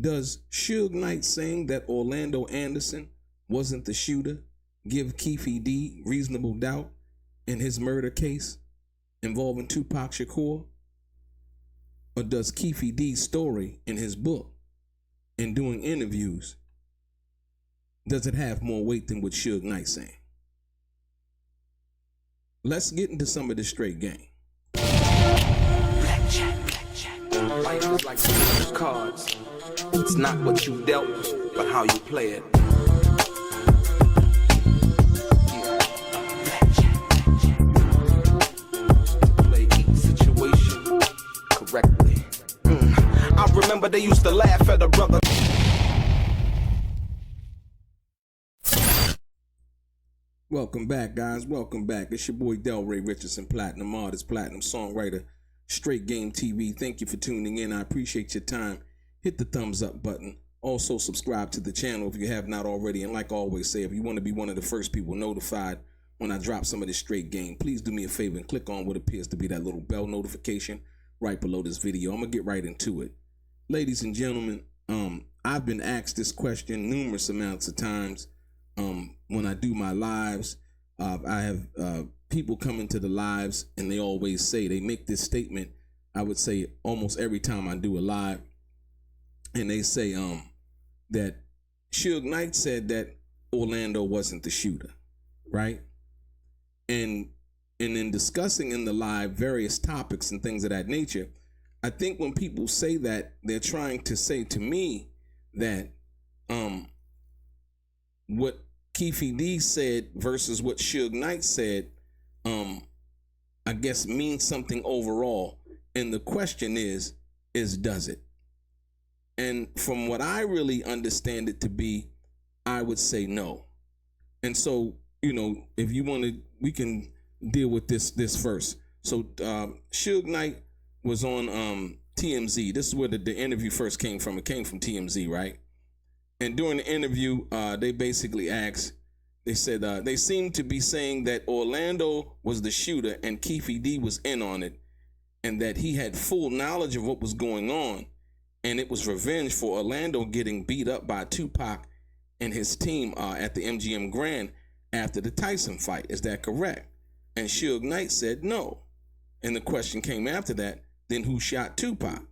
Does Suge Knight saying that Orlando Anderson wasn't the shooter give Keffe D reasonable doubt in his murder case involving Tupac Shakur? Or does Keffe D's story in his book and doing interviews, does it have more weight than what Suge Knight saying? Let's get into some of this straight game. Life is like those cards. It's not what you dealt, but how you play it. Play each situation correctly. I remember they used to laugh at a brother. Welcome back, guys. Welcome back. It's your boy DELRAY, Richardson, platinum artist, platinum songwriter, Straight Game TV. Thank you for tuning in. I appreciate your time. Hit the thumbs up button. Also, subscribe to the channel if you have not already. And like I always say, if you want to be one of the first people notified when I drop some of this straight game, please do me a favor and click on what appears to be that little bell notification right below this video. I'm going to get right into it. Ladies and gentlemen, I've been asked this question numerous amounts of times. When I do my lives, I have people come into the lives and they always say, they make this statement, I would say almost every time I do a live, and they say that Suge Knight said that Orlando wasn't the shooter, right? And in discussing in the live various topics and things of that nature, I think when people say that, they're trying to say to me that what Keffe D said versus what Suge Knight said, I guess means something overall. And the question is does it? And from what I really understand it to be, I would say no. And so, you know, if you want to, we can deal with this first. So Suge Knight was on TMZ. This is where the interview first came from. It came from TMZ, right? And during the interview, they basically asked, they said, they seemed to be saying that Orlando was the shooter and Keffe D was in on it, and that he had full knowledge of what was going on, and it was revenge for Orlando getting beat up by Tupac and his team at the MGM Grand after the Tyson fight. Is that correct? And Suge Knight said no. And the question came after that, then who shot Tupac?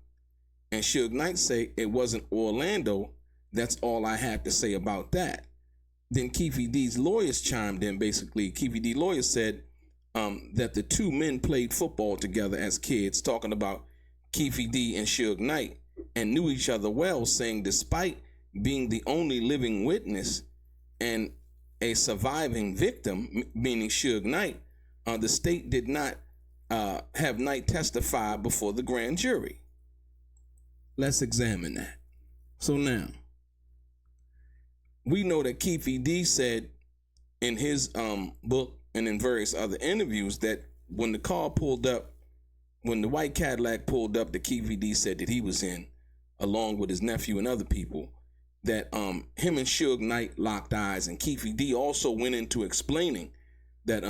And Suge Knight said it wasn't Orlando. That's all I have to say about that. Then Keffe D's lawyers chimed in. Basically, Keffe D lawyers said that the two men played football together as kids, talking about Keffe D and Suge Knight, and knew each other well, saying despite being the only living witness and a surviving victim, meaning Suge Knight, the state did not have Knight testify before the grand jury. Let's examine that. So now, we know that Keffe D said in his book and in various other interviews that when the car pulled up, when the white Cadillac pulled up, that Keffe D said that he was in, along with his nephew and other people, that him and Suge Knight locked eyes. And Keffe D also went into explaining that,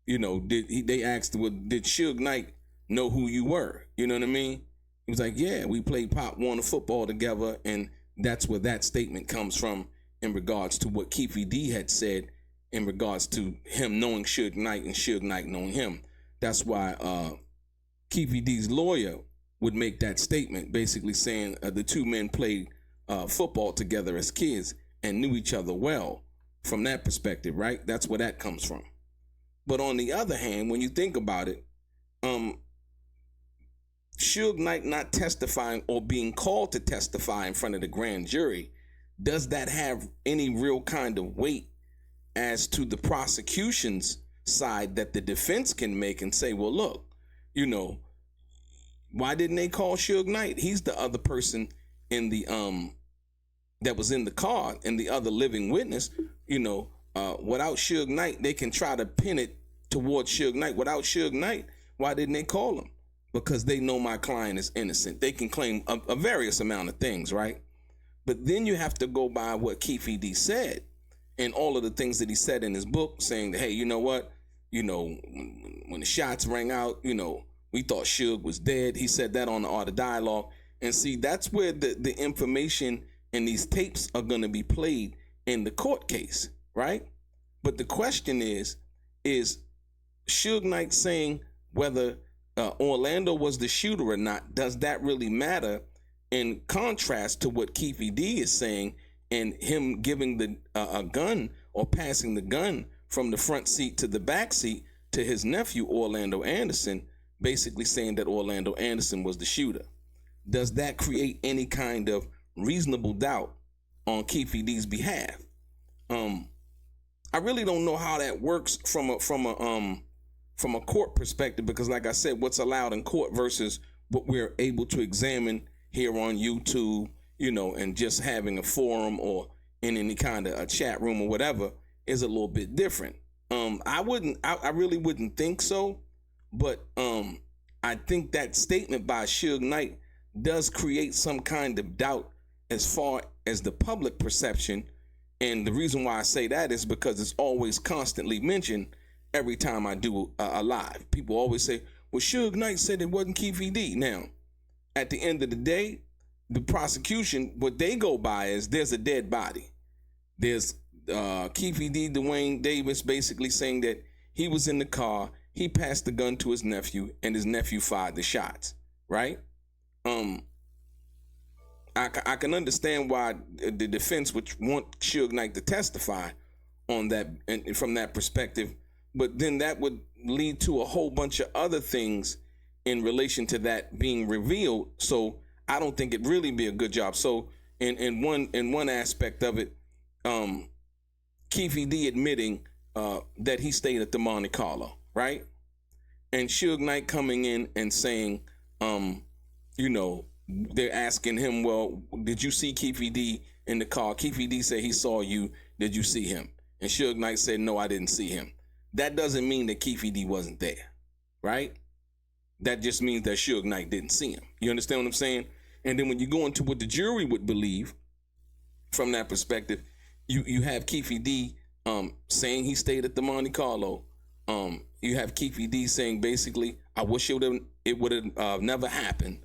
you know, they asked, well, did Suge Knight know who you were? You know what I mean? He was like, yeah, we played Pop Warner football together, and that's where that statement comes from in regards to what Keffe D had said in regards to him knowing Suge Knight and Suge Knight knowing him. That's why Keffe D's lawyer would make that statement, basically saying the two men played football together as kids and knew each other well from that perspective, right? That's where that comes from. But on the other hand, when you think about it, Suge Knight not testifying or being called to testify in front of the grand jury, does that have any real kind of weight as to the prosecution's side that the defense can make and say, well, look, you know, why didn't they call Suge Knight? He's the other person in the that was in the car and the other living witness. You know, without Suge Knight, they can try to pin it towards Suge Knight. Without Suge Knight, why didn't they call him? Because they know my client is innocent. They can claim a various amount of things, right? But then you have to go by what Keffe D said and all of the things that he said in his book, saying that, hey, you know what? You know, when the shots rang out, you know, we thought Suge was dead. He said that on the Art of Dialogue. And see, that's where the information and these tapes are going to be played in the court case, right? But the question is Suge Knight saying whether Orlando was the shooter or not, does that really matter in contrast to what Keffe D is saying and him giving a gun or passing the gun from the front seat to the back seat to his nephew, Orlando Anderson, basically saying that Orlando Anderson was the shooter? Does that create any kind of reasonable doubt on Keffe D's behalf? I really don't know how that works from a court perspective, because like I said, what's allowed in court versus what we're able to examine here on YouTube, and just having a forum or in any kind of a chat room or whatever is a little bit different. I really wouldn't think so, but I think that statement by Suge Knight does create some kind of doubt as far as the public perception. And the reason why I say that is because it's always constantly mentioned every time I do a live. People always say, well, Suge Knight said it wasn't Keffe D. Now, at the end of the day, the prosecution, what they go by is there's a dead body. There's Keffe D, Dwayne Davis, basically saying that he was in the car, he passed the gun to his nephew, and his nephew fired the shots, right? I can understand why the defense would want Suge Knight to testify on that, and from that perspective, but then that would lead to a whole bunch of other things in relation to that being revealed. So I don't think it'd really be a good job. So in one aspect of it, Keffe D admitting that he stayed at the Monte Carlo, right? And Suge Knight coming in and saying, they're asking him, well, did you see Keffe D in the car? Keffe D said he saw you. Did you see him? And Suge Knight said, no, I didn't see him. That doesn't mean that Keffe D wasn't there, right? That just means that Suge Knight didn't see him. You understand what I'm saying? And then when you go into what the jury would believe from that perspective, you have Keffe D saying he stayed at the Monte Carlo. You have Keffe D saying basically, I wish it would have never happened.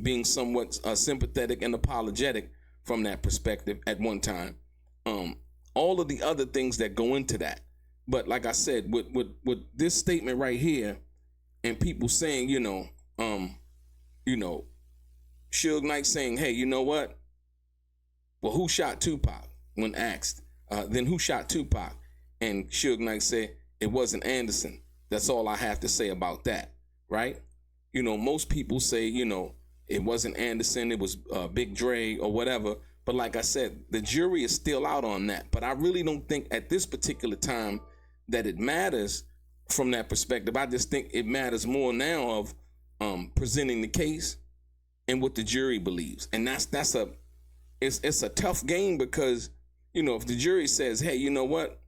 Being somewhat sympathetic and apologetic from that perspective at one time. All of the other things that go into that. But like I said, with this statement right here, and people saying, Suge Knight saying, hey, you know what? Well, who shot Tupac? When asked, then who shot Tupac? And Suge Knight said, it wasn't Anderson. That's all I have to say about that, right? Most people say, it wasn't Anderson, it was Big Dre or whatever. But like I said, the jury is still out on that. But I really don't think at this particular time that it matters from that perspective. I just think it matters more now of presenting the case and what the jury believes. And it's a tough game because, if the jury says, hey, you know what?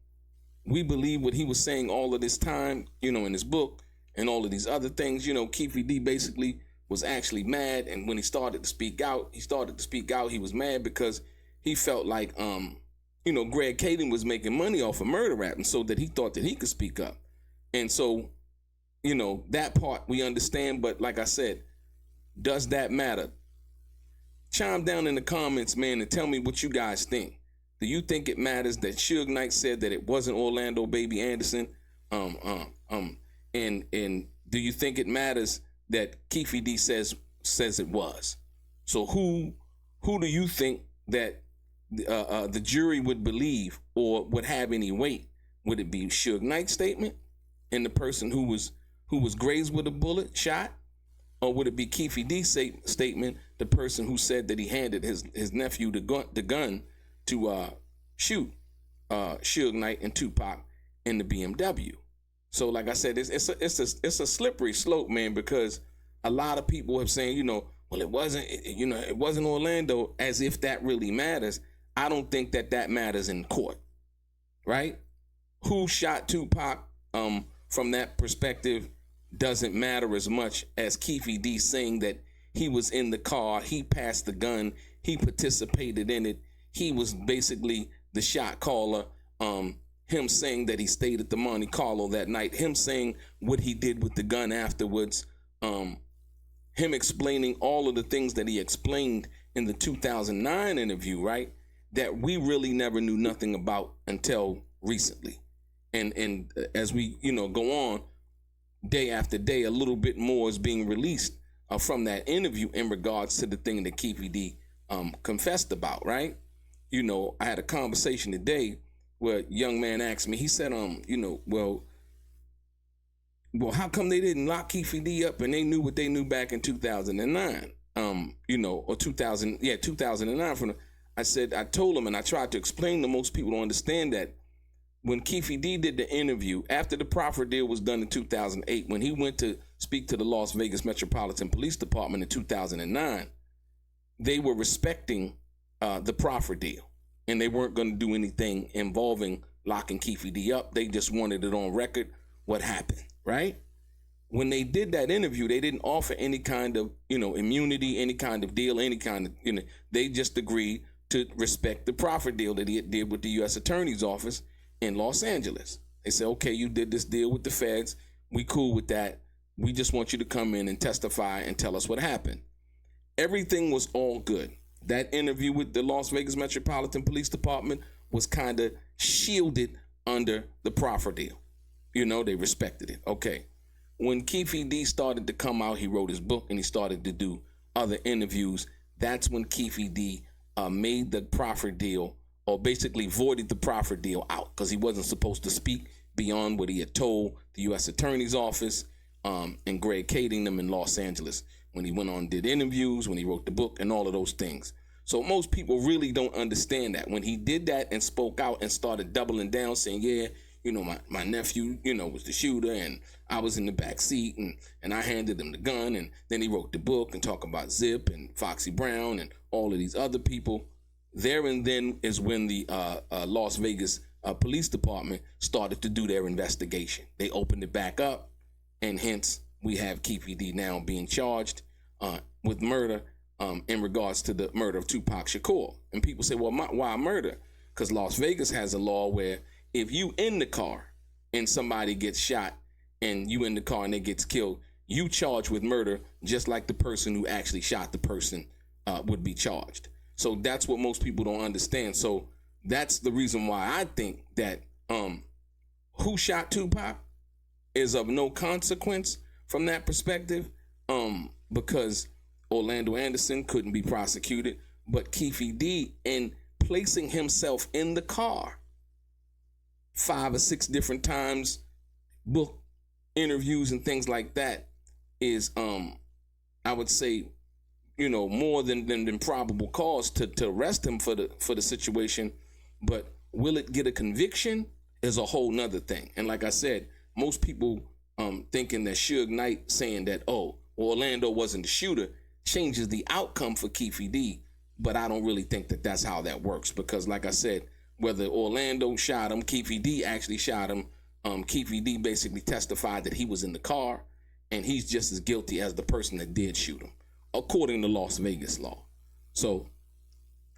We believe what he was saying all of this time, in his book, and all of these other things, Keffe D basically was actually mad. And when he started to speak out, he was mad because he felt like, Greg Kading was making money off of murder rap. And so that he thought that he could speak up. And so, that part we understand. But like I said, does that matter? Chime down in the comments, man, and tell me what you guys think. Do you think it matters that Suge Knight said that it wasn't Orlando Baby Anderson? And do you think it matters that Keffe D says it was? So who do you think that the jury would believe or would have any weight? Would it be Suge Knight's statement and the person who was grazed with a bullet shot, or would it be Keffe D's statement, the person who said that he handed his nephew the gun to shoot Suge Knight and Tupac in the BMW? So like I said, it's a slippery slope, man, because a lot of people have saying, well, it wasn't Orlando, as if that really matters. I don't think that matters in court, right? Who shot Tupac from that perspective doesn't matter as much as Keffe D saying that he was in the car, he passed the gun, he participated in it, he was basically the shot caller. Him saying that he stayed at the Monte Carlo that night, him saying what he did with the gun afterwards, him explaining all of the things that he explained in the 2009 interview, right? That we really never knew nothing about until recently. And as we, go on, day after day, a little bit more is being released from that interview in regards to the thing that Keefe D confessed about, right? I had a conversation today where a young man asked me, he said, well, how come they didn't lock Keefe D up and they knew what they knew back in 2009? Or 2009. I told him, and I tried to explain to most people to understand that when Keefe D did the interview, after the proffer deal was done in 2008, when he went to speak to the Las Vegas Metropolitan Police Department in 2009, they were respecting the proffer deal. And they weren't going to do anything involving locking Keefe D up. They just wanted it on record what happened, right? When they did that interview, they didn't offer any kind of, immunity, any kind of deal, any kind of, they just agreed to respect the proffer deal that he did with the U.S. Attorney's Office in Los Angeles. They said, okay, you did this deal with the feds. We cool with that. We just want you to come in and testify and tell us what happened. Everything was all good. That interview with the Las Vegas Metropolitan Police Department was kind of shielded under the proffer deal. They respected it. Okay. When Keefe D started to come out, he wrote his book and he started to do other interviews. That's when Keefe D made the proffer deal, or basically voided the proffer deal out, because he wasn't supposed to speak beyond what he had told the U.S. Attorney's Office and Greg Kading in Los Angeles, when he went on and did interviews, when he wrote the book and all of those things. So most people really don't understand that. When he did that and spoke out and started doubling down, saying, yeah, my nephew, was the shooter, and I was in the back seat, and I handed him the gun, and then he wrote the book and talked about Zip and Foxy Brown and all of these other people. There and then is when the Las Vegas Police Department started to do their investigation. They opened it back up, and hence we have Keefe D now being charged with murder in regards to the murder of Tupac Shakur. And people say, well, why murder? Because Las Vegas has a law where if you in the car and somebody gets shot and you in the car and they gets killed, you charged with murder just like the person who actually shot the person would be charged. So that's what most people don't understand. So that's the reason why I think that who shot Tupac is of no consequence from that perspective, because Orlando Anderson couldn't be prosecuted, but Keefe D, in placing himself in the car 5 or 6 different times, book interviews and things like that, is I would say, more than probable cause to arrest him for the situation. But will it get a conviction is a whole nother thing. And like I said, most people thinking that Suge Knight saying that, Orlando wasn't the shooter changes the outcome for Keefe D. But I don't really think that that's how that works, because like I said, whether Orlando shot him, Keefe D actually shot him, Keefe D basically testified that he was in the car, and he's just as guilty as the person that did shoot him, according to Las Vegas law. So,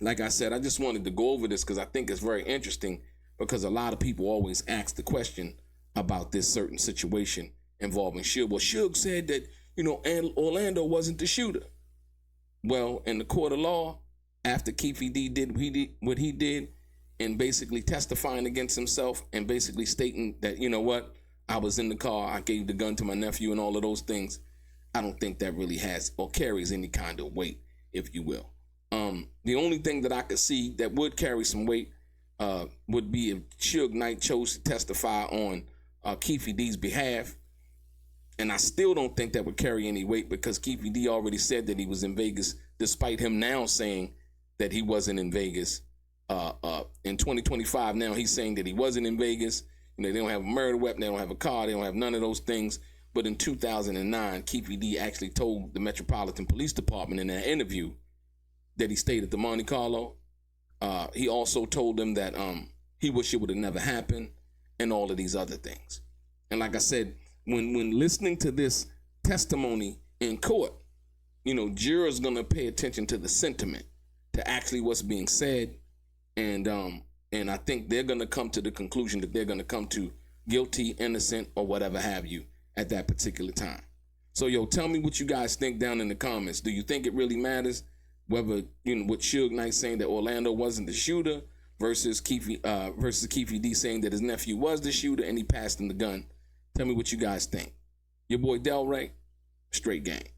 like I said, I just wanted to go over this because I think it's very interesting, because a lot of people always ask the question about this certain situation involving Suge. Well, Suge said that, and Orlando wasn't the shooter. Well, in the court of law, after Keefe D did what he did, and basically testifying against himself and basically stating that, I was in the car, I gave the gun to my nephew and all of those things, I don't think that really has or carries any kind of weight, if you will. The only thing that I could see that would carry some weight would be if Suge Knight chose to testify on Keefe D's behalf. And I still don't think that would carry any weight, because Keefe D already said that he was in Vegas, despite him now saying that he wasn't in Vegas. In 2025 now, he's saying that he wasn't in Vegas. They don't have a murder weapon, they don't have a car, they don't have none of those things. But in 2009, Keefe D actually told the Metropolitan Police Department in an interview that he stayed at the Monte Carlo. He also told them that he wished it would have never happened, and all of these other things. And like I said, when listening to this testimony in court, jurors gonna pay attention to the sentiment, to actually what's being said, and I think they're gonna come to the conclusion that they're gonna come to guilty, innocent, or whatever have you at that particular time. So, yo, tell me what you guys think down in the comments. Do you think it really matters whether, what Suge Knight saying that Orlando wasn't the shooter versus Keefe D saying that his nephew was the shooter and he passed him the gun? Tell me what you guys think. Your boy DELRAY, straight gang.